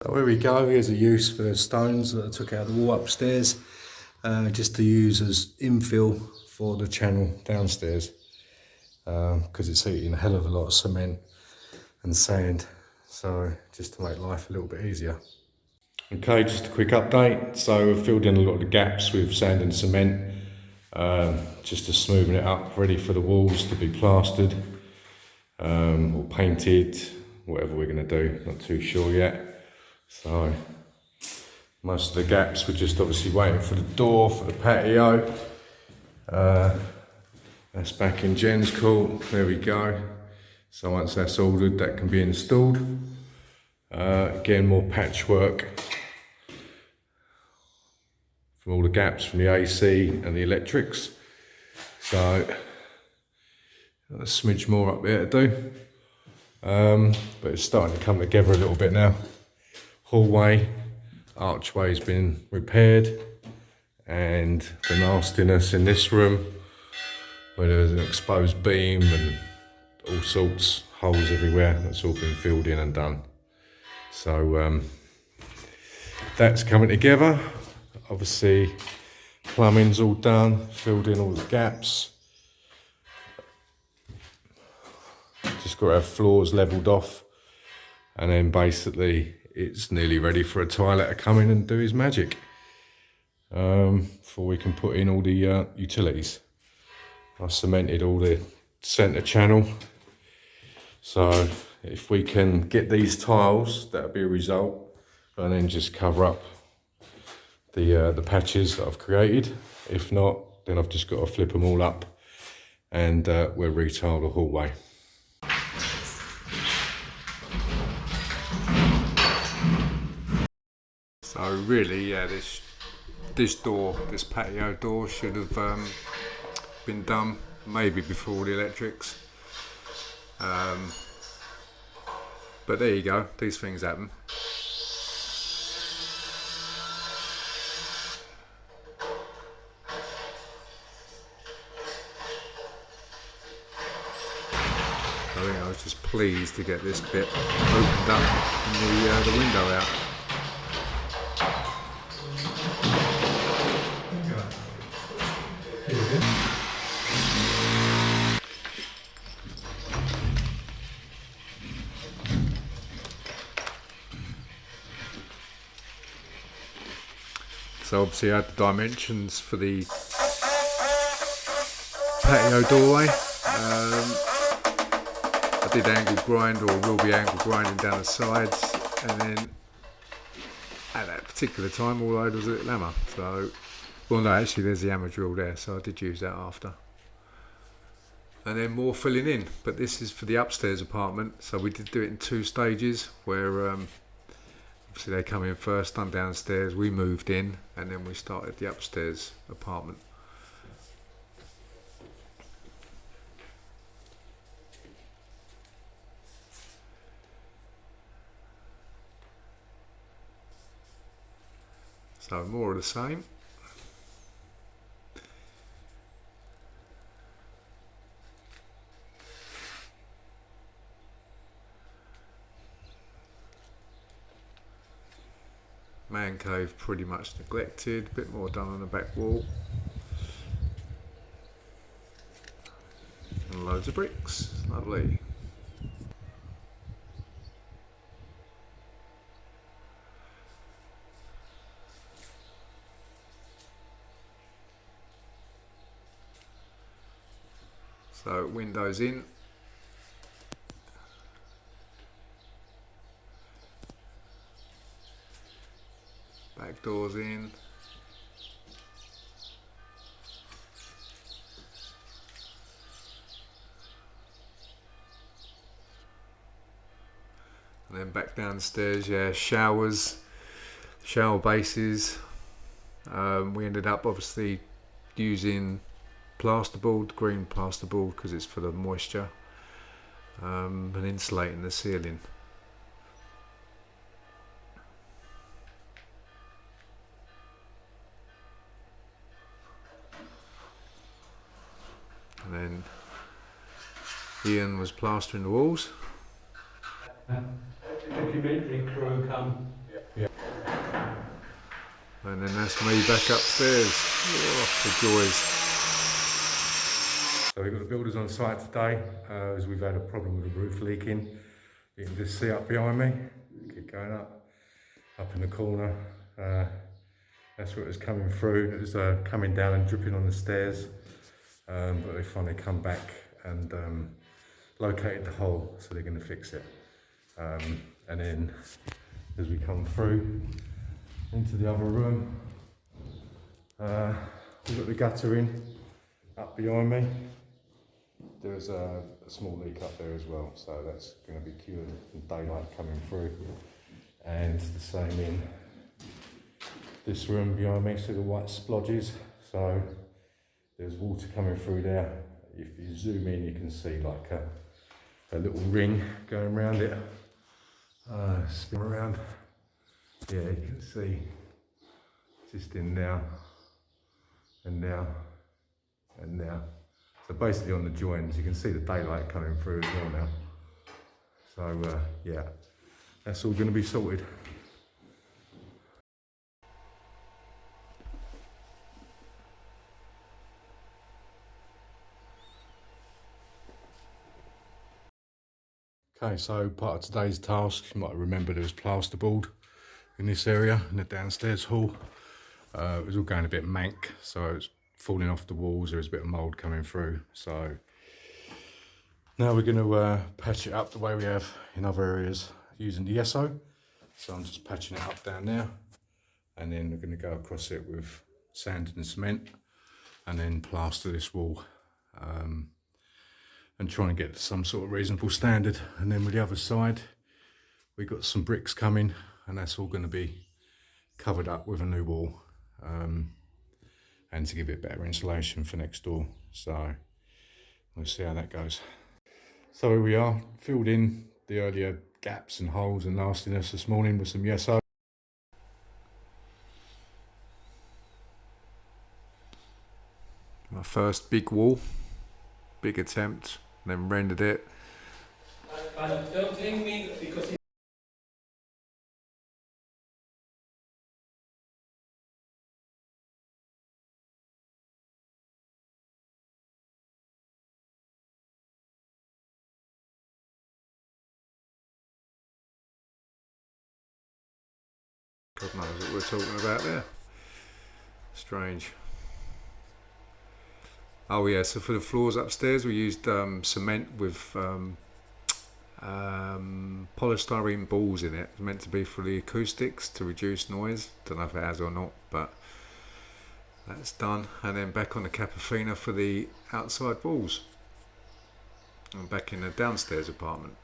So here we go, here's a use for the stones that I took out of the wall upstairs, just to use as infill for the channel downstairs, because it's eating a hell of a lot of cement and sand, so just to make life a little bit easier. Okay, just a quick update. So we've filled in a lot of the gaps with sand and cement, just to smoothen it up, ready for the walls to be plastered or painted, whatever we're going to do, not too sure yet. So most of the gaps, we're just obviously waiting for the door for the patio. That's back in Jen's court, there we go. So once that's ordered, that can be installed. Again, more patchwork from all the gaps from the AC and the electrics. So a smidge more up there to do. But it's starting to come together a little bit now. Hallway, archway's been repaired, and the nastiness in this room, where there's an exposed beam and all sorts, holes everywhere, that's all been filled in and done. So that's coming together. Obviously plumbing's all done, filled in all the gaps. Just got to have floors levelled off, and then basically it's nearly ready for a tiler to come in and do his magic, before we can put in all the utilities. I cemented all the centre channel, so if we can get these tiles, that'll be a result, and then just cover up the patches that I've created. If not, then I've just got to flip them all up, and we'll retile the hallway. So really, yeah, this door, this patio door, should have been done maybe before the electrics. But there you go, these things happen. I think I was just pleased to get this bit opened up and the window out. So obviously I had the dimensions for the patio doorway. I did angle grind, or will be angle grinding down the sides, and then at that particular time all I had was a little hammer. So, well no, actually there's the hammer drill there, so I did use that after. And then more filling in, but this is for the upstairs apartment, so we did do it in 2 stages, where obviously they come in first, done downstairs, we moved in, and then we started the upstairs apartment. So more of the same. Man cave pretty much neglected, a bit more done on the back wall. And loads of bricks, lovely. So windows in. Back doors in. And then back downstairs, yeah, showers, shower bases. We ended up obviously using plasterboard, green plasterboard, because it's for the moisture, and insulating the ceiling. And then Ian was plastering the walls. Documentary crew come then that's me back upstairs. Oh, the joys. So we've got the builders on site today, as we've had a problem with the roof leaking. You can just see up behind me, keep going up in the corner. That's what was coming through. It was coming down and dripping on the stairs, but they finally come back and located the hole, so they're going to fix it. And then as we come through into the other room, we've got the gutter in up behind me. There's a small leak up there as well, so that's going to be cured and daylight coming through. And the same in this room behind me, see the white splodges, so there's water coming through there. If you zoom in, you can see like a little ring going around it. Spin around. Yeah, you can see just in now and now and now. So basically on the joins, you can see the daylight coming through as well now. So yeah, that's all going to be sorted. Okay, so part of today's task, you might remember there was plasterboard in this area, in the downstairs hall. It was all going a bit mank, so it was falling off the walls, there was a bit of mould coming through. So now we're going to patch it up the way we have in other areas using the yeso. So I'm just patching it up down there, and then we're going to go across it with sand and cement, and then plaster this wall. And trying to get to some sort of reasonable standard. And then with the other side, we've got some bricks coming, and that's all going to be covered up with a new wall, and to give it better insulation for next door. So we'll see how that goes. So here we are, filled in the earlier gaps and holes and nastiness this morning with some yeso. My first big wall, big attempt. Then rendered it. But don't blame me because God knows what we're talking about there. Strange. Oh yeah, so for the floors upstairs we used cement with polystyrene balls in it. It's meant to be for the acoustics to reduce noise. Don't know if it has or not, but that's done. And then back on the Capafina for the outside walls. I'm back in the downstairs apartment.